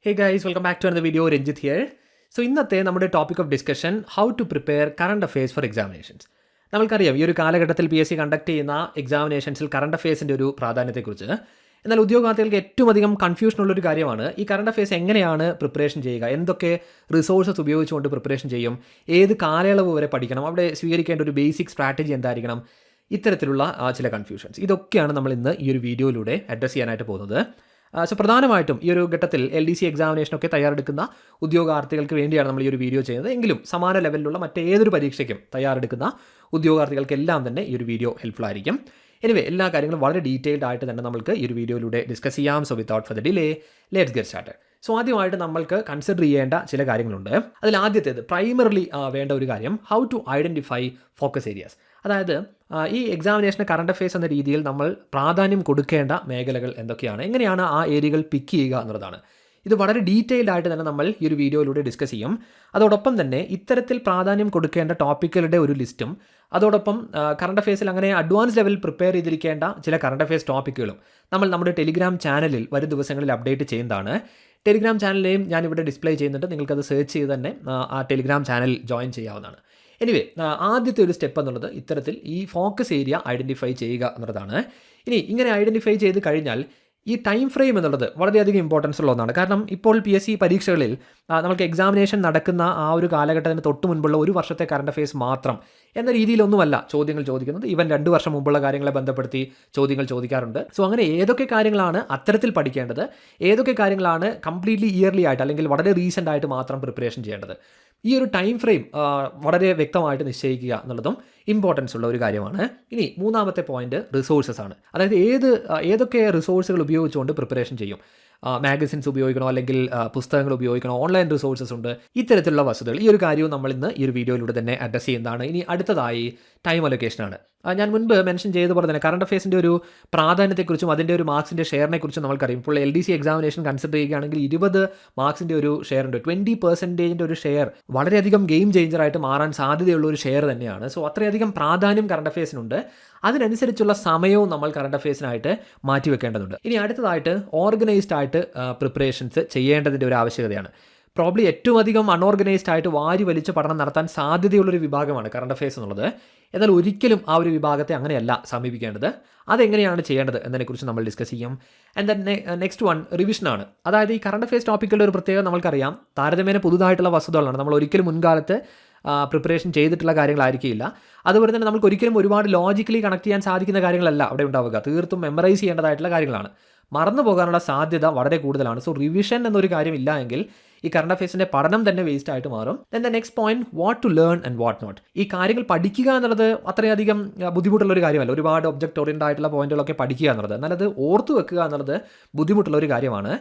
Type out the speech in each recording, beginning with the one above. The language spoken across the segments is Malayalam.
Hey guys, welcome back to another video. Ranjit here. So ഇന്നത്തെ നമ്മുടെ topic of discussion how to prepare current affairs for examinations. നമ്മൾക്കറിയാം ഈ ഒരു കാലഘട്ടത്തിൽ PSC കണ്ടക്ട് ചെയ്യുന്ന എക്സാമിനേഷൻസിൽ കറണ്ട് അഫയേഴ്സിൻ്റെ ഒരു പ്രാധാന്യത്തെക്കുറിച്ച്. എന്നാൽ ഉദ്യോഗാർത്ഥികൾക്ക് ഏറ്റവും അധികം കൺഫ്യൂഷൻ ഉള്ളൊരു കാര്യമാണ് ഈ കറണ്ട് അഫയേഴ്സ് എങ്ങനെയാണ് പ്രിപ്പറേഷൻ ചെയ്യുക, എന്തൊക്കെ റിസോഴ്സസ് ഉപയോഗിച്ചുകൊണ്ട് പ്രിപ്പറേഷൻ ചെയ്യും, ഏത് കാലയളവ് വരെ പഠിക്കണം, അവിടെ സ്വീകരിക്കേണ്ട ഒരു ബേസിക് സ്ട്രാറ്റജി എന്തായിരിക്കണം, ഇത്തരത്തിലുള്ള ചില കൺഫ്യൂഷൻസ്. ഇതൊക്കെയാണ് നമ്മൾ ഇന്ന് ഈ ഒരു വീഡിയോയിലൂടെ അഡ്രസ്സ് ചെയ്യാനായിട്ട് പോകുന്നത്. സോ പ്രധാനമായിട്ടും ഈ ഒരു ഘട്ടത്തിൽ LDC എക്സാമിനേഷനൊക്കെ തയ്യാറെടുക്കുന്ന ഉദ്യോഗാർത്ഥികൾക്ക് വേണ്ടിയാണ് നമ്മൾ ഈ ഒരു വീഡിയോ ചെയ്യുന്നത്. എങ്കിലും സമാന ലെവലിലുള്ള മറ്റേതൊരു പരീക്ഷയ്ക്കും തയ്യാറെടുക്കുന്ന ഉദ്യോഗാർത്ഥികൾക്കെല്ലാം തന്നെ ഈ ഒരു വീഡിയോ ഹെൽപ്ഫുൾ ആയിരിക്കും. എനിവേ എല്ലാ കാര്യങ്ങളും വളരെ ഡീറ്റെയിൽഡ് ആയിട്ട് തന്നെ നമുക്ക് ഈ ഒരു വീഡിയോയിലൂടെ ഡിസ്കസ് ചെയ്യാം. So without further delay let's get started. So ആദ്യമായിട്ട് നമ്മൾക്ക് കൺസിഡർ ചെയ്യേണ്ട ചില കാര്യങ്ങളുണ്ട്. അതിൽ ആദ്യത്തേത് പ്രൈമറിലി വേണ്ട ഒരു കാര്യം how to identify focus areas. അതായത് ഈ എക്സാമിനേഷന് കറണ്ട് അഫയേഴ്സ് എന്ന രീതിയിൽ നമ്മൾ പ്രാധാന്യം കൊടുക്കേണ്ട മേഖലകൾ എന്തൊക്കെയാണ്, എങ്ങനെയാണ് ആ ഏരിയകൾ പിക്ക് ചെയ്യുക എന്നുള്ളതാണ്. ഇത് വളരെ ഡീറ്റെയിൽഡ് ആയിട്ട് തന്നെ നമ്മൾ ഈ ഒരു വീഡിയോയിലൂടെ ഡിസ്കസ് ചെയ്യും. അതോടൊപ്പം തന്നെ ഇത്തരത്തിൽ പ്രാധാന്യം കൊടുക്കേണ്ട ടോപ്പിക്കുകളുടെ ഒരു ലിസ്റ്റും അതോടൊപ്പം കറണ്ട് അഫയേഴ്സിൽ അങ്ങനെ അഡ്വാൻസ് ലെവൽ പ്രിപ്പയർ ചെയ്തിരിക്കേണ്ട ചില കറണ്ട് അഫയേഴ്സ് ടോപ്പിക്കുകളും നമ്മൾ നമ്മുടെ ടെലിഗ്രാം ചാനലിൽ വരും ദിവസങ്ങളിൽ അപ്ഡേറ്റ് ചെയ്യുന്നതാണ്. ടെലിഗ്രാം ചാനലിലെയും ഞാനിവിടെ ഡിസ്പ്ലേ ചെയ്യുന്നുണ്ട്. നിങ്ങൾക്കത് സെർച്ച് ചെയ്ത് തന്നെ ആ ടെലിഗ്രാം ചാനൽ ജോയിൻ ചെയ്യാവുന്നതാണ്. എനിവേ ആദ്യത്തെ ഒരു സ്റ്റെപ്പ് എന്നുള്ളത് ഇത്തരത്തിൽ ഈ ഫോക്കസ് ഏരിയ ഐഡൻറ്റിഫൈ ചെയ്യുക എന്നുള്ളതാണ്. ഇനി ഇങ്ങനെ ഐഡൻറ്റിഫൈ ചെയ്ത് കഴിഞ്ഞാൽ ഈ ടൈം ഫ്രെയിം എന്നുള്ളത് വളരെയധികം ഇമ്പോർട്ടൻസ് ഉള്ള ഒന്നാണ്. കാരണം ഇപ്പോൾ PSC പരീക്ഷകളിൽ നമുക്ക് എക്സാമിനേഷൻ നടക്കുന്ന ആ ഒരു കാലഘട്ടത്തിന് തൊട്ട് മുൻപുള്ള ഒരു വർഷത്തെ കറണ്ട് അഫയേഴ്സ് മാത്രം എന്ന രീതിയിലൊന്നുമല്ല ചോദ്യങ്ങൾ ചോദിക്കുന്നത്. ഈവൻ 2 വർഷം മുമ്പുള്ള കാര്യങ്ങളെ ബന്ധപ്പെടുത്തി ചോദ്യങ്ങൾ ചോദിക്കാറുണ്ട്. സോ അങ്ങനെ ഏതൊക്കെ കാര്യങ്ങളാണ് അത്തരത്തിൽ പഠിക്കേണ്ടത്, ഏതൊക്കെ കാര്യങ്ങളാണ് കംപ്ലീറ്റ്ലി ഇയർലി ആയിട്ട് അല്ലെങ്കിൽ വളരെ റീസെൻ്റ് ആയിട്ട് മാത്രം പ്രിപ്പറേഷൻ ചെയ്യേണ്ടത്, ഈ ഒരു ടൈം ഫ്രെയിം വളരെ വ്യക്തമായിട്ട് നിശ്ചയിക്കുക എന്നുള്ളതും ഇമ്പോർട്ടൻസ് ഉള്ള ഒരു കാര്യമാണ്. ഇനി മൂന്നാമത്തെ പോയിന്റ് റിസോഴ്സസ് ആണ്. അതായത് ഏതൊക്കെ റിസോഴ്സുകൾ ഉപയോഗിച്ചുകൊണ്ട് പ്രിപ്പറേഷൻ ചെയ്യും. മാഗസിൻസ് ഉപയോഗിക്കണോ അല്ലെങ്കിൽ പുസ്തകങ്ങൾ ഉപയോഗിക്കണോ, ഓൺലൈൻ റിസോഴ്സസ് ഉണ്ട്, ഇത്തരത്തിലുള്ള വസ്തുതകൾ. ഈ ഒരു കാര്യവും നമ്മൾ ഇന്ന് ഈ ഒരു വീഡിയോയിലൂടെ തന്നെ അഡ്രസ്സ് ചെയ്യുന്നതാണ്. ഇനി അടുത്തതായി ടൈം അലൊക്കേഷനാണ്. ഞാൻ മുൻപ് മെൻഷൻ ചെയ്തപോലെ തന്നെ കറണ്ട് അഫയേഴ്സിൻ്റെ ഒരു പ്രാധാന്യത്തെക്കുറിച്ചും അതിൻ്റെ ഒരു മാർക്സിൻ്റെ ഷെയറിനെ കുറിച്ചും നമുക്കറിയാം. ഇപ്പോൾ LDC എക്സാമിനേഷൻ കൺസിഡർ ചെയ്യുകയാണെങ്കിൽ 20 മാർക്സിൻ്റെ ഒരു ഷെയർ ഉണ്ട്. 20% ഒരു ഷെയർ വളരെയധികം ഗെയിം ചേഞ്ചറായിട്ട് മാറാൻ സാധ്യതയുള്ള ഒരു ഷെയർ തന്നെയാണ്. സോ അത്രയധികം പ്രാധാന്യം കറണ്ട് അഫയേഴ്സിനുണ്ട്. അതിനനുസരിച്ചുള്ള സമയവും നമ്മൾ കറണ്ട് അഫയേഴ്സിനായിട്ട് മാറ്റിവെക്കേണ്ടതുണ്ട്. ഇനി അടുത്തതായിട്ട് ഓർഗനൈസ്ഡ് ആയിട്ട് പ്രിപ്പറേഷൻസ് ചെയ്യേണ്ടതിൻ്റെ ഒരു ആവശ്യകതയാണ്. പ്രോബ്ലി ഏറ്റവും അധികം അൺഓർഗനൈസ്ഡ് ആയിട്ട് വാരി വലിച്ച് പഠനം നടത്താൻ സാധ്യതയുള്ളൊരു വിഭാഗമാണ് കറണ്ട് അഫയേഴ്സ് എന്നുള്ളത്. എന്നാൽ ഒരിക്കലും ആ ഒരു വിഭാഗത്തെ അങ്ങനെയല്ല സമീപിക്കേണ്ടത്. അതെങ്ങനെയാണ് ചെയ്യേണ്ടത് എന്നതിനെക്കുറിച്ച് നമ്മൾ ഡിസ്കസ് ചെയ്യും. ആൻഡ് ദെൻ നെക്സ്റ്റ് വൺ റിവിഷനാണ്. അതായത് ഈ കറണ്ട് അഫയേഴ്സ് ടോപ്പിക്കുകളുടെ ഒരു പ്രത്യേകത നമ്മൾക്കറിയാം, താരതമ്യേന പുതുതായിട്ടുള്ള വസ്തുതകളാണ്. നമ്മൾ ഒരിക്കലും മുൻകാലത്ത് പ്രിപ്പറേഷൻ ചെയ്തിട്ടുള്ള കാര്യങ്ങളായിരിക്കില്ല. അതുപോലെ തന്നെ നമുക്ക് ഒരിക്കലും ഒരുപാട് ലോജിക്കലി കണക്ട് ചെയ്യാൻ സാധിക്കുന്ന കാര്യങ്ങളല്ല അവിടെ ഉണ്ടാവുക. തീർത്തും മെമ്മറൈസ് ചെയ്യേണ്ടതായിട്ടുള്ള കാര്യങ്ങളാണ്. മറന്നു പോകാനുള്ള സാധ്യത വളരെ കൂടുതലാണ്. സോ റിവിഷൻ എന്നൊരു കാര്യം ഇല്ല എങ്കിൽ ഈ കറണ്ട് അഫയേഴ്സിൻ്റെ പഠനം തന്നെ വേസ്റ്റ് ആയിട്ട് മാറും. Then the next point what to learn and what not. ഈ കാര്യങ്ങൾ പഠിക്കുക എന്നുള്ളത് അത്രയധികം ബുദ്ധിമുട്ടുള്ള ഒരു കാര്യമല്ല. ഒരുപാട് ഒബ്ജക്റ്റ് ഓറിയൻറ്റഡ് ആയിട്ടുള്ള പോയിന്റുകളൊക്കെ പഠിക്കുക എന്നുള്ളത്, എന്നാൽ അത് ഓർത്ത് വെക്കുക എന്നുള്ളത് ബുദ്ധിമുട്ടുള്ള ഒരു കാര്യമാണ്.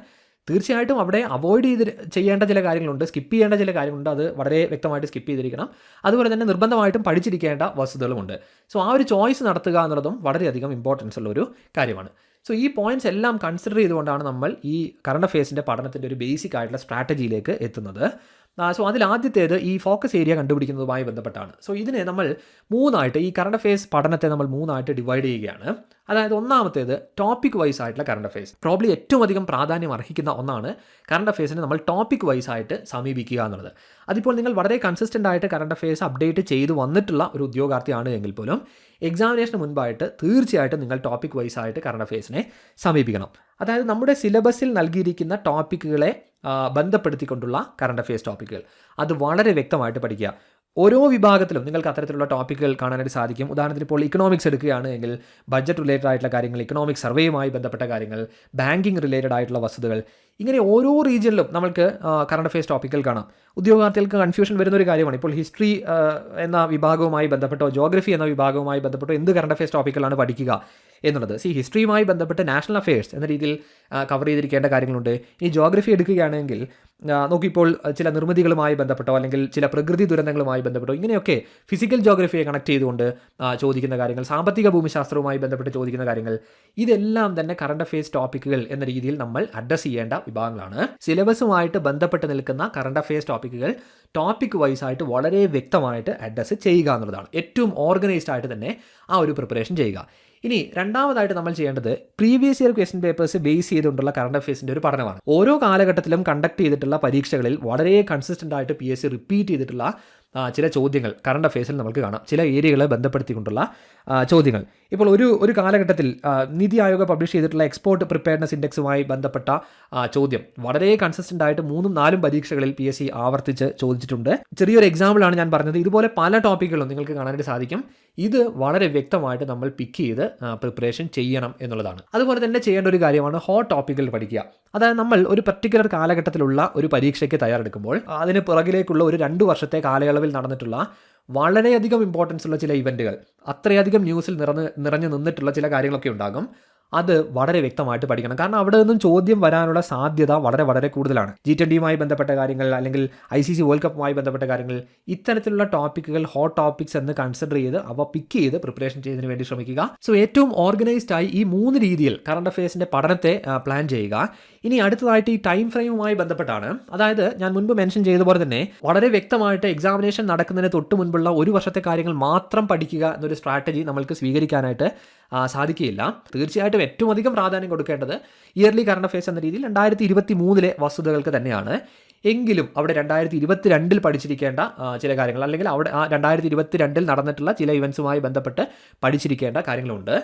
തീർച്ചയായിട്ടും അവിടെ അവോയ്ഡ് ചെയ്യേണ്ട ചില കാര്യങ്ങളുണ്ട്, സ്കിപ്പ് ചെയ്യേണ്ട ചില കാര്യങ്ങളുണ്ട്. അത് വളരെ വ്യക്തമായിട്ട് സ്കിപ്പ് ചെയ്തിരിക്കണം. അതുപോലെ തന്നെ നിർബന്ധമായിട്ടും പഠിച്ചിരിക്കേണ്ട വസ്തുതകളുമുണ്ട്. സോ ആ ഒരു ചോയ്സ് നടത്തുക എന്നുള്ളതും വളരെയധികം ഇമ്പോർട്ടൻസ് ഉള്ള ഒരു കാര്യമാണ്. സോ ഈ പോയിന്റ്സ് എല്ലാം കൺസിഡർ ചെയ്തുകൊണ്ടാണ് നമ്മൾ ഈ കറണ്ട് അഫയേഴ്സിൻ്റെ പഠനത്തിൻ്റെ ഒരു ബേസിക് ആയിട്ടുള്ള സ്ട്രാറ്റജിയിലേക്ക് എത്തുന്നത്. സോ അതിൽ ആദ്യത്തേത് ഈ ഫോക്കസ് ഏരിയ കണ്ടുപിടിക്കുന്നതുമായി ബന്ധപ്പെട്ടാണ്. സോ ഇതിനെ നമ്മൾ മൂന്നായിട്ട്, ഈ കറണ്ട് അഫയേഴ്സ് പഠനത്തെ നമ്മൾ മൂന്നായിട്ട് ഡിവൈഡ് ചെയ്യുകയാണ്. അതായത് ഒന്നാമത്തേത് ടോപ്പിക് വൈസ് ആയിട്ടുള്ള കറണ്ട് അഫയേഴ്സ്. പ്രോബ്ലി ഏറ്റവും അധികം പ്രാധാന്യം അർഹിക്കുന്ന ഒന്നാണ് കറണ്ട് അഫയേഴ്സിനെ നമ്മൾ ടോപ്പിക് വൈസ് ആയിട്ട് സമീപിക്കുക എന്നുള്ളത്. അതിപ്പോൾ നിങ്ങൾ വളരെ കൺസിസ്റ്റൻ്റ് ആയിട്ട് കറണ്ട് അഫയേഴ്സ് അപ്ഡേറ്റ് ചെയ്ത് വന്നിട്ടുള്ള ഒരു ഉദ്യോഗാർത്ഥിയാണ് എങ്കിൽ പോലും എക്സാമിനേഷന് മുൻപായിട്ട് തീർച്ചയായിട്ടും നിങ്ങൾ ടോപ്പിക് വൈസ് ആയിട്ട് കറണ്ട് അഫയേഴ്സിനെ സമീപിക്കണം. അതായത് നമ്മുടെ സിലബസിൽ നൽകിയിരിക്കുന്ന ടോപ്പിക്കുകളെ ബന്ധപ്പെടുത്തിക്കൊണ്ടുള്ള കറണ്ട് അഫയേഴ്സ് ടോപ്പിക്കുകൾ അത് വളരെ വ്യക്തമായിട്ട് പഠിക്കുക. ഓരോ വിഭാഗത്തിലും നിങ്ങൾക്ക് അത്തരത്തിലുള്ള ടോപ്പിക്കുകൾ കാണാനായിട്ട് സാധിക്കും. ഉദാഹരണത്തിന് ഇപ്പോൾ ഇക്കണോമിക്സ് എടുക്കുകയാണ് എങ്കിൽ ബഡ്ജറ്റ് റിലേറ്റഡ് ആയിട്ടുള്ള കാര്യങ്ങൾ, ഇക്കണോമിക് സർവേയുമായി ബന്ധപ്പെട്ട കാര്യങ്ങൾ, ബാങ്കിങ് റിലേറ്റഡ് ആയിട്ടുള്ള വസ്തുതകൾ, ഇങ്ങനെ ഓരോ റീജിയനിലും നമുക്ക് കറണ്ട് അഫയേഴ്സ് ടോപ്പിക്കുകൾ കാണാം. ഉദ്യോഗാർത്ഥികൾക്ക് കൺഫ്യൂഷൻ വരുന്ന ഒരു കാര്യമാണ്. ഇപ്പോൾ ഹിസ്റ്ററി എന്ന വിഭാഗവുമായി ബന്ധപ്പെട്ടോ ജോഗ്രഫി എന്ന വിഭാഗവുമായി ബന്ധപ്പെട്ടോ എന്ത് കറണ്ട് അഫയേഴ്സ് ടോപ്പിക്കുകളാണ് പഠിക്കുക എന്നുള്ളത്. ഹിസ്റ്ററിയുമായി ബന്ധപ്പെട്ട് നാഷണൽ അഫയേഴ്സ് എന്ന രീതിയിൽ കവർ ചെയ്തിരിക്കേണ്ട കാര്യങ്ങളുണ്ട്. ഈ ജോഗ്രഫി എടുക്കുകയാണെങ്കിൽ നോക്കിപ്പോൾ ചില നിർമ്മിതികളുമായി ബന്ധപ്പെട്ടോ അല്ലെങ്കിൽ ചില പ്രകൃതി ദുരന്തങ്ങളുമായി ബന്ധപ്പെട്ടോ ഇങ്ങനെയൊക്കെ ഫിസിക്കൽ ജോഗ്രഫിയെ കണക്ട് ചെയ്തുകൊണ്ട് ചോദിക്കുന്ന കാര്യങ്ങൾ, സാമ്പത്തിക ഭൂമിശാസ്ത്രവുമായി ബന്ധപ്പെട്ട് ചോദിക്കുന്ന കാര്യങ്ങൾ, ഇതെല്ലാം തന്നെ കറണ്ട് അഫയേഴ്സ് ടോപ്പിക്കുകൾ എന്ന രീതിയിൽ നമ്മൾ അഡ്രസ്സ് ചെയ്യേണ്ട വിഭാഗങ്ങളാണ്. സിലബസുമായിട്ട് ബന്ധപ്പെട്ട് നിൽക്കുന്ന കറണ്ട് അഫയേഴ്സ് ടോപ്പിക്കുകൾ ടോപ്പിക് വൈസ് ആയിട്ട് വളരെ വ്യക്തമായിട്ട് അഡ്രസ്സ് ചെയ്യുക എന്നുള്ളതാണ്. ഏറ്റവും ഓർഗനൈസ്ഡ് ആയിട്ട് തന്നെ ആ ഒരു പ്രിപ്പറേഷൻ ചെയ്യുക. ഇനി രണ്ടാമതായിട്ട് നമ്മൾ ചെയ്യേണ്ടത് previous year question papers base ചെയ്തുകൊണ്ടുള്ള കറണ്ട് അഫയേഴ്സിൻ്റെ ഒരു പഠനമാണ്. ഓരോ കാലഘട്ടത്തിലും കണ്ടക്ട് ചെയ്തിട്ടുള്ള പരീക്ഷകളിൽ വളരെ കൺസിസ്റ്റൻ്റ് ആയിട്ട് PSC റിപ്പീറ്റ് ചെയ്തിട്ടുള്ള ചില ചോദ്യങ്ങൾ കറണ്ട് അഫയേഴ്സിൽ നമുക്ക് കാണാം. ചില ഏരിയകളെ ബന്ധപ്പെടുത്തിക്കൊണ്ടുള്ള ചോദ്യങ്ങൾ. ഇപ്പോൾ ഒരു കാലഘട്ടത്തിൽ നീതി ആയോഗ് പബ്ലിഷ് ചെയ്തിട്ടുള്ള എക്സ്പോർട്ട് പ്രിപ്പയർനെസ് ഇൻഡെക്സുമായി ബന്ധപ്പെട്ട ചോദ്യം വളരെ കൺസിസ്റ്റൻ്റ് ആയിട്ട് 3-4 പരീക്ഷകളിൽ PSC ആവർത്തിച്ച് ചോദിച്ചിട്ടുണ്ട്. ചെറിയൊരു എക്സാമ്പിളാണ് ഞാൻ പറഞ്ഞത്. ഇതുപോലെ പല ടോപ്പിക്കുകളും നിങ്ങൾക്ക് കാണാനായിട്ട് സാധിക്കും. ഇത് വളരെ വ്യക്തമായിട്ട് നമ്മൾ പിക്ക് ചെയ്ത് പ്രിപ്പറേഷൻ ചെയ്യണം എന്നുള്ളതാണ്. അതുപോലെ തന്നെ ചെയ്യേണ്ട ഒരു കാര്യമാണ് ഹോട്ട് ടോപ്പിക്കുകൾ പഠിക്കുക. അതായത് നമ്മൾ ഒരു പർട്ടിക്കുലർ കാലഘട്ടത്തിലുള്ള ഒരു പരീക്ഷയ്ക്ക് തയ്യാറെടുക്കുമ്പോൾ അതിന് പുറകിലേക്കുള്ള ഒരു 2 വർഷത്തെ കാലയളവിൽ നടന്നിട്ടുള്ള വളരെയധികം ഇമ്പോർട്ടൻസ് ഉള്ള ചില ഇവൻറ്റുകൾ, അത്രയധികം ന്യൂസിൽ നിറഞ്ഞു നിന്നിട്ടുള്ള ചില കാര്യങ്ങളൊക്കെ ഉണ്ടാകും. അത് വളരെ വ്യക്തമായിട്ട് പഠിക്കണം. കാരണം അവിടെ നിന്നും ചോദ്യം വരാനുള്ള സാധ്യത വളരെ വളരെ കൂടുതലാണ്. G20യുമായി ബന്ധപ്പെട്ട കാര്യങ്ങൾ, അല്ലെങ്കിൽ ICC വേൾഡ് കപ്പുമായി ബന്ധപ്പെട്ട കാര്യങ്ങൾ, ഇത്തരത്തിലുള്ള ടോപ്പിക്കുകൾ ഹോട്ട് ടോപ്പിക്സ് എന്ന് കൺസിഡർ ചെയ്ത് അവ പിക്ക് ചെയ്ത് പ്രിപ്പറേഷൻ ചെയ്യുന്നതിന് വേണ്ടി ശ്രമിക്കുക. സോ ഏറ്റവും ഓർഗനൈസ്ഡ് ആയി ഈ 3 രീതിയിൽ കറണ്ട് അഫയേഴ്സിൻ്റെ പഠനത്തെ പ്ലാൻ ചെയ്യുക. ഇനി അടുത്തതായിട്ട് ഈ ടൈം ഫ്രെയിമുമായി ബന്ധപ്പെട്ടാണ്. അതായത് ഞാൻ മുൻപ് മെൻഷൻ ചെയ്ത പോലെ തന്നെ വളരെ വ്യക്തമായിട്ട് എക്സാമിനേഷൻ നടക്കുന്നതിന് തൊട്ട് മുൻപുള്ള ഒരു വർഷത്തെ കാര്യങ്ങൾ മാത്രം പഠിക്കുക എന്നൊരു സ്ട്രാറ്റജി നമ്മൾക്ക് സ്വീകരിക്കാനായിട്ട് സാധിക്കുകയില്ല. തീർച്ചയായിട്ടും ഏറ്റവും അധികം പ്രാധാന്യം കൊടുക്കേണ്ടത് ഇയർലി കറണ്ട് അഫയേഴ്സ് എന്ന രീതിയിൽ 2023 വസ്തുതകൾക്ക് തന്നെയാണ്. എങ്കിലും അവിടെ 2022 പഠിച്ചിരിക്കേണ്ട ചില കാര്യങ്ങൾ, അല്ലെങ്കിൽ അവിടെ 2022 നടന്നിട്ടുള്ള ചില ഇവൻസുമായി ബന്ധപ്പെട്ട് പഠിച്ചിരിക്കേണ്ട കാര്യങ്ങളുണ്ട്.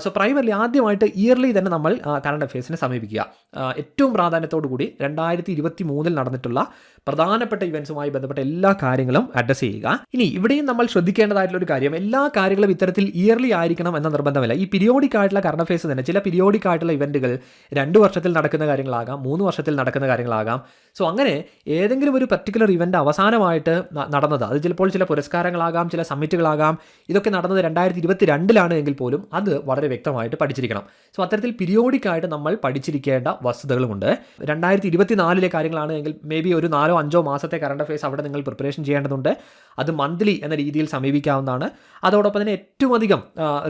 സോ പ്രൈമറിലി ആദ്യമായിട്ട് ഇയർലി തന്നെ നമ്മൾ കറണ്ട് അഫയേഴ്സിനെ സമീപിക്കുക. ഏറ്റവും പ്രാധാന്യത്തോടു കൂടി 2023 നടന്നിട്ടുള്ള പ്രധാനപ്പെട്ട ഇവൻസുമായി ബന്ധപ്പെട്ട എല്ലാ കാര്യങ്ങളും അഡ്രസ് ചെയ്യുക. ഇനി ഇവിടെയും നമ്മൾ ശ്രദ്ധിക്കേണ്ടതായിട്ടുള്ള ഒരു കാര്യം, എല്ലാ കാര്യങ്ങളും ഇത്തരത്തിൽ ഇയർലി ആയിരിക്കണം എന്ന നിർബന്ധമില്ല. ഈ പീരിയോഡിക് ആയിട്ടുള്ള കറണ്ട് അഫയേഴ്സ് തന്നെ ചില പീരിയോഡിക് ആയിട്ടുള്ള ഇവൻറ്റുകൾ 2 വർഷത്തിൽ നടക്കുന്ന കാര്യങ്ങളാകാം, 3 വർഷത്തിൽ നടക്കുന്ന കാര്യങ്ങളാകാം. സോ അങ്ങനെ ഏതെങ്കിലും ഒരു പർട്ടിക്കുലർ ഇവൻ്റ് അവസാനമായിട്ട് നടന്നത്, അത് ചിലപ്പോൾ ചില പുരസ്കാരങ്ങളാകാം, ചില സമ്മിറ്റുകളാകാം, ഇതൊക്കെ നടന്നത് 2022 എങ്കിൽ പോലും അത് വളരെ വ്യക്തമായിട്ട് പഠിച്ചിരിക്കണം. സോ അത്തരത്തിൽ പീരിയോഡിക് ആയിട്ട് നമ്മൾ പഠിച്ചിരിക്കേണ്ട വസ്തുതകളുമുണ്ട്. 2024 കാര്യങ്ങളാണ് എങ്കിൽ മേ ബി ഒരു 4-5 മാസത്തെ കറണ്ട് അഫയേഴ്സ് അവിടെ നിങ്ങൾ പ്രിപ്പറേഷൻ ചെയ്യേണ്ടതുണ്ട്. അത് മന്ത്ലി എന്ന രീതിയിൽ സമീപിക്കാവുന്നതാണ്. അതോടൊപ്പം തന്നെ ഏറ്റവും അധികം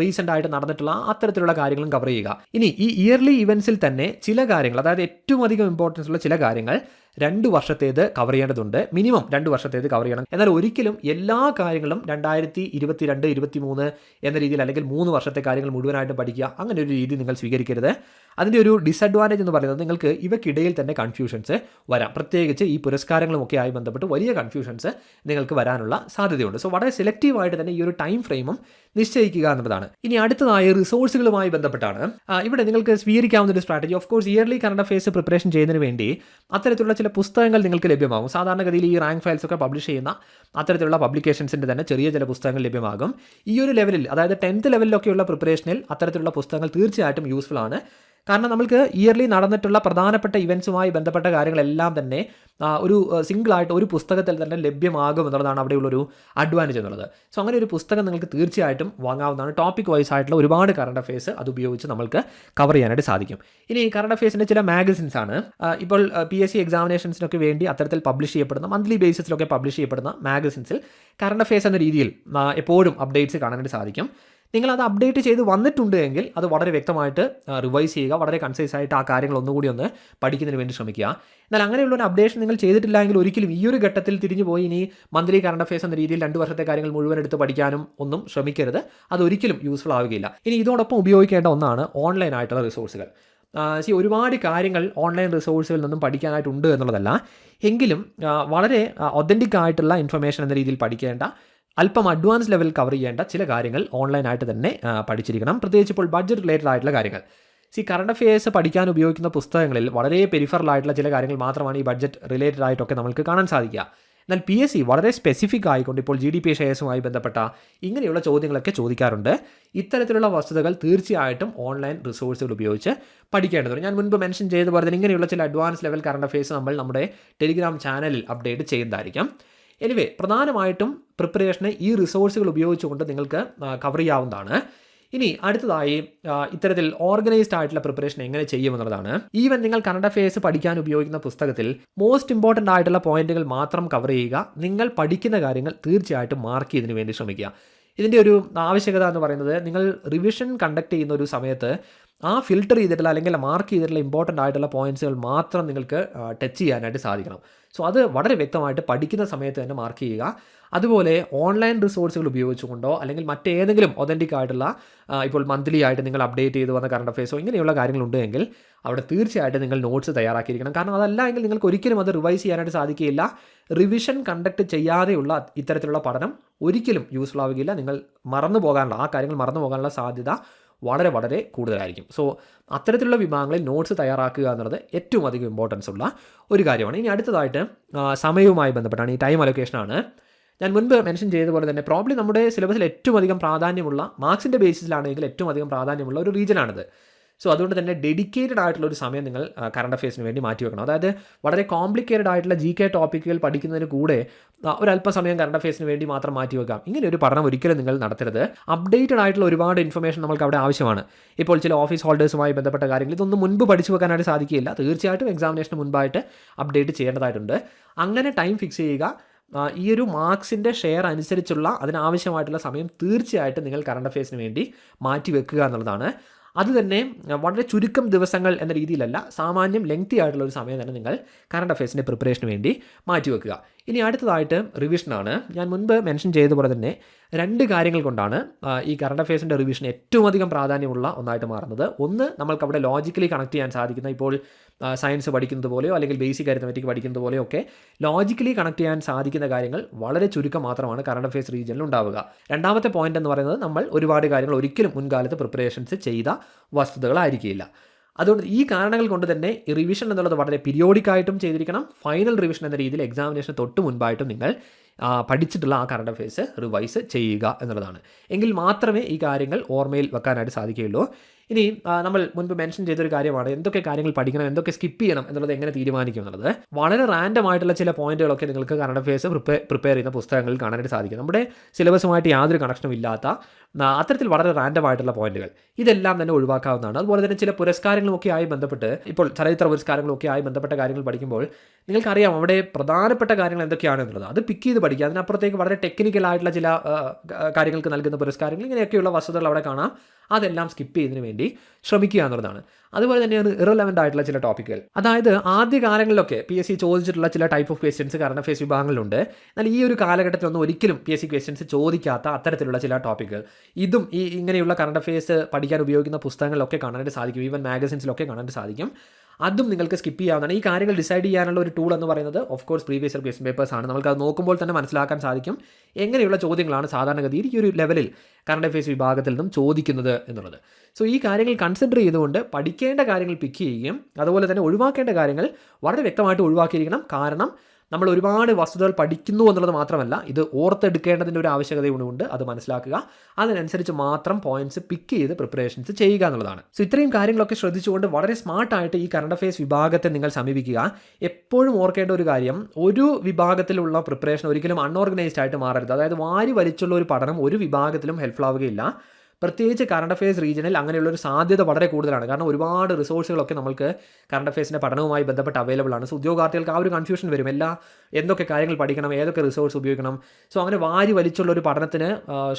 റീസെൻ്റ് ആയിട്ട് നടന്നിട്ടുള്ള അത്തരത്തിലുള്ള കാര്യങ്ങളും കവർ ചെയ്യുക. ഇനി ഈ ഇയർലി ഇവൻസിൽ തന്നെ ചില കാര്യങ്ങൾ, അതായത് ഏറ്റവും അധികം ഇമ്പോർട്ടൻസ് ഉള്ള ചില കാര്യങ്ങൾ 2 വർഷത്തേത് കവർ ചെയ്യേണ്ടതുണ്ട്. മിനിമം 2 വർഷത്തേത് കവർ ചെയ്യണം. എന്നാൽ ഒരിക്കലും എല്ലാ കാര്യങ്ങളും 2022-23 എന്ന രീതിയിൽ, അല്ലെങ്കിൽ 3 വർഷത്തെ കാര്യങ്ങൾ മുഴുവനായിട്ടും പഠിക്കുക, അങ്ങനെ ഒരു രീതി നിങ്ങൾ സ്വീകരിക്കരുത്. അതിൻ്റെ ഒരു ഡിസഡ്വാൻറ്റേജ് എന്ന് പറയുന്നത് നിങ്ങൾക്ക് ഇവയ്ക്കിടയിൽ തന്നെ കൺഫ്യൂഷൻസ് വരാം. പ്രത്യേകിച്ച് ഈ പുരസ്കാരങ്ങളുമൊക്കെ ആയി ബന്ധപ്പെട്ട് വലിയ കൺഫ്യൂഷൻസ് നിങ്ങൾക്ക് വരാനുള്ള സാധ്യതയുണ്ട്. സോ വളരെ സെലക്റ്റീവായിട്ട് തന്നെ ഈ ഒരു ടൈം ഫ്രെയിമും നിശ്ചയിക്കുക എന്നുള്ളതാണ്. ഇനി അടുത്തതായി റിസോഴ്സുകളുമായി ബന്ധപ്പെട്ടാണ്. ഇവിടെ നിങ്ങൾക്ക് സ്വീകരിക്കാവുന്ന ഒരു strategy, of course yearly current affairs preparation ചെയ്യുന്നതിന് വേണ്ടി അത്തരത്തിലുള്ള ചില പുസ്തകങ്ങൾ നിങ്ങൾക്ക് ലഭ്യമാകും. സാധാരണഗതിയിൽ ഈ റാങ്ക് ഫയൽസ് ഒക്കെ പബ്ലിഷ് ചെയ്യുന്ന അത്തരത്തിലുള്ള പബ്ലിക്കേഷൻസിൻ്റെ തന്നെ ചെറിയ ചില പുസ്തകങ്ങൾ ലഭ്യമാകും. ഈ ഒരു ലെവലിൽ, അതായത് 10th ലെവലിലൊക്കെയുള്ള പ്രിപ്പറേഷനിൽ അത്തരത്തിലുള്ള പുസ്തകങ്ങൾ തീർച്ചയായിട്ടും യൂസ്ഫുൾ ആണ്. കാരണം നമുക്ക് ഇയർലി നടന്നിട്ടുള്ള പ്രധാനപ്പെട്ട ഇവൻസുമായി ബന്ധപ്പെട്ട കാര്യങ്ങളെല്ലാം തന്നെ ഒരു സിംഗിളായിട്ട് ഒരു പുസ്തകത്തിൽ തന്നെ ലഭ്യമാകും എന്നുള്ളതാണ് അവിടെയുള്ളൊരു അഡ്വാൻറ്റേജ് എന്നുള്ളത്. സോ അങ്ങനെ ഒരു പുസ്തകം നിങ്ങൾക്ക് തീർച്ചയായിട്ടും വാങ്ങാവുന്നതാണ്. ടോപ്പിക് വൈസ് ആയിട്ടുള്ള ഒരുപാട് കറണ്ട് അഫയേഴ്സ് അത് ഉപയോഗിച്ച് നമുക്ക് കവർ ചെയ്യാനായിട്ട് സാധിക്കും. ഇനി കറണ്ട് അഫയേഴ്സിൻ്റെ ചില മാഗസിൻസ് ആണ്. ഇപ്പോൾ PSC എക്സാമിനേഷൻസിനൊക്കെ വേണ്ടി അത്തരത്തിൽ പബ്ലിഷ് ചെയ്യപ്പെടുന്ന, മന്ത്ലി ബേസിസിലൊക്കെ പബ്ലിഷ് ചെയ്യപ്പെടുന്ന മാഗസിൻസിൽ കറണ്ട് അഫയേഴ്സ് എന്ന രീതിയിൽ എപ്പോഴും അപ്ഡേറ്റ്സ് കാണാനായിട്ട് സാധിക്കും. നിങ്ങളത് അപ്ഡേറ്റ് ചെയ്ത് വന്നിട്ടുണ്ട് എങ്കിൽ അത് വളരെ വ്യക്തമായിട്ട് റിവൈസ് ചെയ്യുക. വളരെ കൺസൈസ് ആയിട്ട് ആ കാര്യങ്ങൾ ഒന്നുകൂടി ഒന്ന് പഠിക്കുന്നതിന് വേണ്ടി ശ്രമിക്കുക. എന്നാൽ അങ്ങനെയുള്ളൊരു അപ്ഡേഷൻ നിങ്ങൾ ചെയ്തിട്ടില്ല എങ്കിൽ ഒരിക്കലും ഈ ഒരു ഘട്ടത്തിൽ തിരിഞ്ഞു പോയി ഇനി മന്ത്ലി കറണ്ട് അഫയേഴ്സ് എന്ന രീതിയിൽ 2 വർഷത്തെ കാര്യങ്ങൾ മുഴുവൻ എടുത്ത് പഠിക്കാനും ഒന്നും ശ്രമിക്കരുത്. അതൊരിക്കലും യൂസ്ഫുൾ ആവുകയില്ല. ഇനി ഇതോടൊപ്പം ഉപയോഗിക്കേണ്ട ഒന്നാണ് ഓൺലൈൻ ആയിട്ടുള്ള റിസോഴ്സുകൾ. ഒരുപാട് കാര്യങ്ങൾ ഓൺലൈൻ റിസോഴ്സുകളിൽ നിന്നും പഠിക്കാനായിട്ടുണ്ട് എന്നുള്ളതല്ല, എങ്കിലും വളരെ ഒതൻറ്റിക് ആയിട്ടുള്ള ഇൻഫർമേഷൻ എന്ന രീതിയിൽ പഠിക്കേണ്ട, അല്പം അഡ്വാൻസ് ലെവൽ കവർ ചെയ്യേണ്ട ചില കാര്യങ്ങൾ ഓൺലൈനായിട്ട് തന്നെ പഠിച്ചിരിക്കണം. പ്രത്യേകിച്ച് ഇപ്പോൾ ബഡ്ജറ്റ് റിലേറ്റഡ് ആയിട്ടുള്ള കാര്യങ്ങൾ. കറണ്ട് അഫയേഴ്സ് പഠിക്കാൻ ഉപയോഗിക്കുന്ന പുസ്തകങ്ങളിൽ വളരെ പെരിഫറൽ ആയിട്ടുള്ള ചില കാര്യങ്ങൾ മാത്രമാണ് ഈ ബഡ്ജറ്റ് റിലേറ്റഡ് ആയിട്ടൊക്കെ നമുക്ക് കാണാൻ സാധിക്കുക. എന്നാൽ PSC വളരെ സ്പെസിഫിക് ആയിക്കൊണ്ട് ഇപ്പോൾ GDP ഷെയർസുമായി ബന്ധപ്പെട്ട ഇങ്ങനെയുള്ള ചോദ്യങ്ങളൊക്കെ ചോദിക്കാറുണ്ട്. ഇത്തരത്തിലുള്ള വസ്തുതകൾ തീർച്ചയായിട്ടും ഓൺലൈൻ റിസോഴ്സുകൾ ഉപയോഗിച്ച് പഠിക്കേണ്ടതുണ്ട്. ഞാൻ മുൻപ് മെൻഷൻ ചെയ്ത പോലെ തന്നെ ഇങ്ങനെയുള്ള ചില അഡ്വാൻസ് ലെവൽ കറണ്ട് അഫയേഴ്സ് നമ്മൾ നമ്മുടെ ടെലിഗ്രാം ചാനലിൽ അപ്ഡേറ്റ് ചെയ്യുന്നതായിരിക്കും. എനിവേ പ്രധാനമായിട്ടും പ്രിപ്പറേഷനെ ഈ റിസോഴ്സുകൾ ഉപയോഗിച്ചുകൊണ്ട് നിങ്ങൾക്ക് കവർ ചെയ്യാവുന്നതാണ്. ഇനി അടുത്തതായി ഇത്തരത്തിൽ ഓർഗനൈസ്ഡ് ആയിട്ടുള്ള പ്രിപ്പറേഷൻ എങ്ങനെ ചെയ്യുമെന്നുള്ളതാണ്. ഈവൻ നിങ്ങൾ കറണ്ട് അഫയേഴ്സ് പഠിക്കാൻ ഉപയോഗിക്കുന്ന പുസ്തകത്തിൽ മോസ്റ്റ് ഇമ്പോർട്ടൻ്റ് ആയിട്ടുള്ള പോയിന്റുകൾ മാത്രം കവർ ചെയ്യുക. നിങ്ങൾ പഠിക്കുന്ന കാര്യങ്ങൾ തീർച്ചയായിട്ടും മാർക്ക് ചെയ്തതിന് വേണ്ടി ശ്രമിക്കുക. ഇതിൻ്റെ ഒരു ആവശ്യകത എന്ന് പറയുന്നത്, നിങ്ങൾ റിവിഷൻ കണ്ടക്ട് ചെയ്യുന്ന ഒരു സമയത്ത് ആ ഫിൽട്ടർ ചെയ്തിട്ടുള്ള അല്ലെങ്കിൽ മാർക്ക് ചെയ്തിട്ടുള്ള ഇമ്പോർട്ടൻ്റ് ആയിട്ടുള്ള പോയിൻറ്റ്സുകൾ മാത്രം നിങ്ങൾക്ക് ടച്ച് ചെയ്യാനായിട്ട് സാധിക്കണം. സോ അത് വളരെ വ്യക്തമായിട്ട് പഠിക്കുന്ന സമയത്ത് തന്നെ മാർക്ക് ചെയ്യുക. അതുപോലെ ഓൺലൈൻ റിസോഴ്സുകൾ ഉപയോഗിച്ചുകൊണ്ടോ അല്ലെങ്കിൽ മറ്റേതെങ്കിലും ഒതൻറ്റിക് ആയിട്ടുള്ള ഇപ്പോൾ മന്ത്ലി ആയിട്ട് നിങ്ങൾ അപ്ഡേറ്റ് ചെയ്ത് വന്ന കറണ്ട് അഫയേഴ്സോ ഇങ്ങനെയുള്ള കാര്യങ്ങളുണ്ടെങ്കിൽ അവിടെ തീർച്ചയായിട്ടും നിങ്ങൾ നോട്ട്സ് തയ്യാറാക്കിയിരിക്കണം. കാരണം അതല്ല എങ്കിൽ നിങ്ങൾക്ക് ഒരിക്കലും അത് റിവൈസ് ചെയ്യാനായിട്ട് സാധിക്കുകയില്ല. റിവിഷൻ കണ്ടക്ട് ചെയ്യാതെയുള്ള ഇത്തരത്തിലുള്ള പഠനം ഒരിക്കലും യൂസ്ഫുൾ ആവുകയില്ല. നിങ്ങൾ ആ കാര്യങ്ങൾ മറന്നു പോകാനുള്ള സാധ്യത വളരെ വളരെ കൂടുതലായിരിക്കും. സോ അത്തരത്തിലുള്ള വിഭാഗങ്ങളിൽ നോട്ട്സ് തയ്യാറാക്കുക എന്നുള്ളത് ഏറ്റവും അധികം ഇമ്പോർട്ടൻസ് ഉള്ള ഒരു കാര്യമാണ്. ഇനി അടുത്തതായിട്ട് സമയവുമായി ബന്ധപ്പെട്ടാണ്, ഈ ടൈം അലൊക്കേഷനാണ്. ഞാൻ മുൻപ് മെൻഷൻ ചെയ്ത പോലെ തന്നെ പ്രോബ്ലി നമ്മുടെ സിലബസിൽ ഏറ്റവും അധികം പ്രാധാന്യമുള്ള, മാർക്സിൻ്റെ ബേസിസിലാണെങ്കിൽ ഏറ്റവും അധികം പ്രാധാന്യമുള്ള ഒരു റീജിയനാണിത്. സോ അതുകൊണ്ട് തന്നെ ഡെഡിക്കേറ്റഡ് ആയിട്ടുള്ള ഒരു സമയം നിങ്ങൾ കറണ്ട് അഫയേഴ്സിന് വേണ്ടി മാറ്റി വെക്കണം. അതായത് വളരെ കോംപ്ലിക്കേറ്റഡ് ആയിട്ടുള്ള GK ടോപ്പിക്കുകൾ പഠിക്കുന്നതിന് കൂടെ ഒരല്പസമയം കറണ്ട് അഫയേഴ്സിന് വേണ്ടി മാത്രം മാറ്റി വെക്കാം. ഇങ്ങനെ ഒരു പഠനം ഒരിക്കലും നിങ്ങൾ നടത്തരുത്. അപ്ഡേറ്റഡ് ആയിട്ടുള്ള ഒരുപാട് ഇൻഫർമേഷൻ നമുക്ക് അവിടെ ആവശ്യമാണ്. ഇപ്പോൾ ചില ഓഫീസ് ഹോൾഡേഴ്സുമായി ബന്ധപ്പെട്ട കാര്യങ്ങൾ ഇതൊന്നും മുൻപ് പഠിച്ചു വെക്കാനായിട്ട് സാധിക്കില്ല. തീർച്ചയായിട്ടും എക്സാമിനേഷന് മുൻപായിട്ട് അപ്ഡേറ്റ് ചെയ്യേണ്ടതായിട്ടുണ്ട്. അങ്ങനെ ടൈം ഫിക്സ് ചെയ്യുക. ഈ ഒരു മാർക്സിൻ്റെ ഷെയർ അനുസരിച്ചുള്ള അതിനാവശ്യമായിട്ടുള്ള സമയം തീർച്ചയായിട്ടും നിങ്ങൾ കറണ്ട് അഫയേഴ്സിന് വേണ്ടി മാറ്റി വെക്കുക എന്നുള്ളതാണ്. അത് തന്നെ വളരെ ചുരുക്കം ദിവസങ്ങൾ എന്ന രീതിയിലല്ല, സാമാന്യം ലെങ്തി ആയിട്ടുള്ള ഒരു സമയം തന്നെ നിങ്ങൾ കറണ്ട് അഫയേഴ്സിൻ്റെ പ്രിപ്പറേഷന് വേണ്ടി മാറ്റിവെക്കുക. ഇനി അടുത്തതായിട്ട് റിവിഷനാണ്. ഞാൻ മുൻപ് മെൻഷൻ ചെയ്തതുപോലെ തന്നെ 2 കാര്യങ്ങൾ കൊണ്ടാണ് ഈ കറണ്ട് അഫയേഴ്സിൻ്റെ റിവിഷൻ ഏറ്റവും അധികം പ്രാധാന്യമുള്ള ഒന്നായിട്ട് മാറുന്നത്. ഒന്ന്, നമ്മൾക്ക് അവിടെ ലോജിക്കലി കണക്ട് ചെയ്യാൻ സാധിക്കുന്ന, ഇപ്പോൾ സയൻസ് പഠിക്കുന്നത് പോലെയോ അല്ലെങ്കിൽ ബേസിക് അരിത്മെറ്റിക് പഠിക്കുന്നത് പോലെയോ ഒക്കെ ലോജിക്കലി കണക്ട് ചെയ്യാൻ സാധിക്കുന്ന കാര്യങ്ങൾ വളരെ ചുരുക്കം മാത്രമാണ് കറണ്ട് അഫയേഴ്സ് റീജിയനിൽ ഉണ്ടാവുക. രണ്ടാമത്തെ പോയിന്റ് എന്ന് പറയുന്നത്, നമ്മൾ ഒരുപാട് കാര്യങ്ങൾ ഒരിക്കലും മുൻകാലത്ത് പ്രിപ്പറേഷൻസ് ചെയ്ത വസ്തുതകളായിരിക്കില്ല. അതുകൊണ്ട് ഈ കാരണങ്ങൾ കൊണ്ട് തന്നെ ഈ റിവിഷൻ എന്നുള്ളത് വളരെ പീരിയോഡിക്കായിട്ടും ചെയ്തിരിക്കണം. ഫൈനൽ റിവിഷൻ എന്ന രീതിയിൽ എക്സാമിനേഷന് തൊട്ട് മുൻപായിട്ടും നിങ്ങൾ പഠിച്ചിട്ടുള്ള ആ കറണ്ട് അഫയേഴ്സ് റിവൈസ് ചെയ്യുക എന്നുള്ളതാണ്. എങ്കിൽ മാത്രമേ ഈ കാര്യങ്ങൾ ഓർമ്മയിൽ വെക്കാനായിട്ട് സാധിക്കുകയുള്ളൂ. ഇനി നമ്മൾ മുൻപ് മെൻഷൻ ചെയ്തൊരു കാര്യമാണ്, എന്തൊക്കെ കാര്യങ്ങൾ പഠിക്കണം, എന്തൊക്കെ സ്കിപ്പ് ചെയ്യണം എന്നുള്ളത് എങ്ങനെ തീരുമാനിക്കും എന്നുള്ളത്. വളരെ റാൻഡം ആയിട്ടുള്ള ചില പോയിന്റുകളൊക്കെ നിങ്ങൾക്ക് കറണ്ട് അഫയേഴ്സ് പ്രിപ്പയർ ചെയ്യുന്ന പുസ്തകങ്ങളിൽ കാണാനായിട്ട് സാധിക്കും. നമ്മുടെ സിലബസുമായിട്ട് യാതൊരു കണക്ഷനും ഇല്ലാത്ത അത്തരത്തിൽ വളരെ റാൻഡം ആയിട്ടുള്ള പോയിന്റുകൾ, ഇതെല്ലാം തന്നെ ഒഴിവാക്കാവുന്നതാണ്. അതുപോലെ തന്നെ ചില പുരസ്കാരങ്ങളൊക്കെ ആയി ബന്ധപ്പെട്ട്, ഇപ്പോൾ ചലച്ചിത്ര പുരസ്കാരങ്ങളൊക്കെ ആയി ബന്ധപ്പെട്ട കാര്യങ്ങൾ പഠിക്കുമ്പോൾ നിങ്ങൾക്കറിയാം അവിടെ പ്രധാനപ്പെട്ട കാര്യങ്ങൾ എന്തൊക്കെയാണ് എന്നുള്ളത്. അത് പിക്ക് ചെയ്ത് പഠിക്കുക. അതിനപ്പുറത്തേക്ക് വളരെ ടെക്നിക്കലായിട്ടുള്ള ചില കാര്യങ്ങൾക്ക് നൽകുന്ന പുരസ്കാരങ്ങൾ, ഇങ്ങനെയൊക്കെയുള്ള വസ്തുതകൾ അവിടെ കാണാം. അതെല്ലാം സ്കിപ്പ് ചെയ്യുന്നതിന് വേണ്ടി ശ്രമിക്കുക എന്നുള്ളതാണ്. അതുപോലെ തന്നെയാണ് ഇറലവൻ്റ് ആയിട്ടുള്ള ചില ടോപ്പിക്കുകൾ. അതായത് ആദ്യ കാലങ്ങളിലൊക്കെ PSC ചോദിച്ചിട്ടുള്ള ചില type of questions current affairs വിഭാഗങ്ങളിലുണ്ട്. എന്നാൽ ഈ ഒരു കാലഘട്ടത്തിലൊന്നും ഒരിക്കലും PSC ക്വസ്റ്റ്യൻസ് ചോദിക്കാത്ത അത്തരത്തിലുള്ള ചില ടോപ്പിക്കുകൾ, ഇതും ഇങ്ങനെയുള്ള കറണ്ട് അഫയേഴ്സ് പഠിക്കാൻ ഉപയോഗിക്കുന്ന പുസ്തകങ്ങളിലൊക്കെ കാണാനായിട്ട് സാധിക്കും. ഈവൻ മാഗസിൻസിലൊക്കെ കാണാനായിട്ട് സാധിക്കും. അതും നിങ്ങൾക്ക് സ്കിപ്പ് ചെയ്യാവുന്നതാണ്. ഈ കാര്യങ്ങൾ ഡിസൈഡ് ചെയ്യാനുള്ള ഒരു ടൂൾ എന്ന് പറയുന്നത് of course previous year question papers ആണ്. നമുക്കത് നോക്കുമ്പോൾ തന്നെ മനസ്സിലാക്കാൻ സാധിക്കും എങ്ങനെയുള്ള ചോദ്യങ്ങളാണ് സാധാരണഗതിയിൽ ഈ ഒരു ലെവലിൽ കറണ്ട് അഫയേഴ്സ് വിഭാഗത്തിൽ നിന്നും ചോദിക്കുന്നത് എന്നുള്ളത്. സോ ഈ കാര്യങ്ങൾ കൺസിഡർ ചെയ്തുകൊണ്ട് പഠിക്കേണ്ട കാര്യങ്ങൾ പിക്ക് ചെയ്യുകയും അതുപോലെ തന്നെ ഒഴിവാക്കേണ്ട കാര്യങ്ങൾ വളരെ വ്യക്തമായിട്ട് ഒഴിവാക്കിയിരിക്കണം. കാരണം നമ്മൾ ഒരുപാട് വസ്തുതകൾ പഠിക്കുന്നു എന്നുള്ളത് മാത്രമല്ല, ഇത് ഓർത്തെടുക്കേണ്ടതിൻ്റെ ഒരു ആവശ്യകതയുണ്ട്. അത് മനസ്സിലാക്കുക. അതിനനുസരിച്ച് മാത്രം പോയിന്റ്സ് പിക്ക് ചെയ്ത് പ്രിപ്പറേഷൻസ് ചെയ്യുക എന്നുള്ളതാണ്. സോ ഇത്രയും കാര്യങ്ങളൊക്കെ ശ്രദ്ധിച്ചുകൊണ്ട് വളരെ സ്മാർട്ടായിട്ട് ഈ കറണ്ട് അഫയേഴ്സ് വിഭാഗത്തെ നിങ്ങൾ സമീപിക്കുക. എപ്പോഴും ഓർക്കേണ്ട ഒരു കാര്യം, ഒരു വിഭാഗത്തിലുള്ള പ്രിപ്പറേഷൻ ഒരിക്കലും അൺഓർഗനൈസ്ഡ് ആയിട്ട് മാറരുത്. അതായത് വാരി വലിച്ചുള്ള ഒരു പഠനം ഒരു വിഭാഗത്തിലും ഹെൽപ്ഫുൾ ആവുകയില്ല. പ്രത്യേകിച്ച് കറണ്ട് അഫയേഴ്സ് റീജിയനിൽ അങ്ങനെയുള്ളൊരു സാധ്യത വളരെ കൂടുതലാണ്. കാരണം ഒരുപാട് റിസോഴ്സുകളൊക്കെ നമുക്ക് കറണ്ട് അഫയേഴ്സിൻ്റെ പഠനവുമായി ബന്ധപ്പെട്ട് അവൈലബിൾ ആണ്. സോ ഉദ്യോഗാർത്ഥികൾക്ക് ആ ഒരു കൺഫ്യൂഷൻ വരും, എന്തൊക്കെ കാര്യങ്ങൾ പഠിക്കണം, ഏതൊക്കെ റിസോഴ്സ് ഉപയോഗിക്കണം. സോ അങ്ങനെ വാരി വലിച്ചുള്ളൊരു പഠനത്തിന്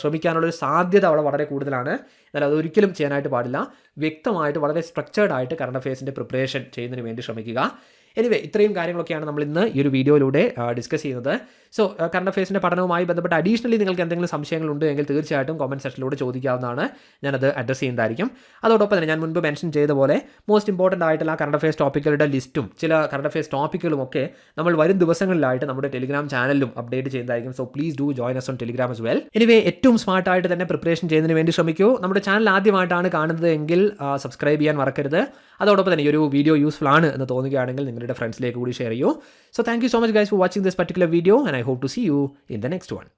ശ്രമിക്കാനുള്ളൊരു സാധ്യത അവിടെ വളരെ കൂടുതലാണ്. എന്നാൽ അതൊരിക്കലും ചെയ്യാനായിട്ട് പാടില്ല. വ്യക്തമായിട്ട് വളരെ സ്ട്രക്ചേർഡ് ആയിട്ട് കറണ്ട് അഫയേഴ്സിൻ്റെ പ്രിപ്പറേഷൻ ചെയ്യുന്നതിന് വേണ്ടി ശ്രമിക്കുക. എനിവേ, ഇത്രയും കാര്യങ്ങളൊക്കെയാണ് നമ്മൾ ഇന്ന് ഈ ഒരു വീഡിയോയിലൂടെ ഡിസ്കസ് ചെയ്യുന്നത്. സോ കറണ്ട് അഫയേഴ്സിൻ്റെ പഠനവുമായി ബന്ധപ്പെട്ട് അഡീഷണലി നിങ്ങൾക്ക് എന്തെങ്കിലും സംശയങ്ങളുണ്ട് എങ്കിൽ തീർച്ചയായിട്ടും കമൻറ്റ് സെക്ഷനിലൂടെ ചോദിക്കാവുന്നതാണ്. ഞാനത് അഡ്രസ്സ് ചെയ്യുന്നതായിരിക്കും. അതോടൊപ്പം തന്നെ ഞാൻ മുൻപ് മെൻഷൻ ചെയ്ത പോലെ മോസ്റ്റ് ഇമ്പോർട്ടൻ്റ് ആയിട്ടുള്ള കറണ്ട് അഫയേഴ്സ് ടോപ്പിക്കുകളുടെ ലിസ്റ്റും ചില കറണ്ട് അഫയേഴ്സ് ടോപ്പിക്കുകളും ഒക്കെ നമ്മൾ വരും ദിവസങ്ങളിലായിട്ട് നമ്മുടെ ടെലിഗ്രാം ചാനലിലും അപ്ഡേറ്റ് ചെയ്യുന്നതായിരിക്കും. So please do join us on Telegram as well. Anyway, ഏറ്റവും സ്മാർട്ടായിട്ട് തന്നെ പ്രിപ്പറേഷൻ ചെയ്യുന്നതിന് വേണ്ടി ശ്രമിക്കൂ. നമ്മുടെ ചാനൽ ആദ്യമായിട്ടാണ് കാണുന്നത് എങ്കിൽ സബ്സ്ക്രൈബ് ചെയ്യാൻ മറക്കരുത്. അതോടൊപ്പം തന്നെ ഈ ഒരു വീഡിയോ യൂസ്ഫുൾ ആണ് എന്ന് തോന്നുകയാണെങ്കിൽ നിങ്ങളുടെ ഫ്രണ്ട്സിലേക്ക് കൂടി ഷെയർ ചെയ്യൂ. So thank you so much guys for watching this particular video and I hope to see you in the next one.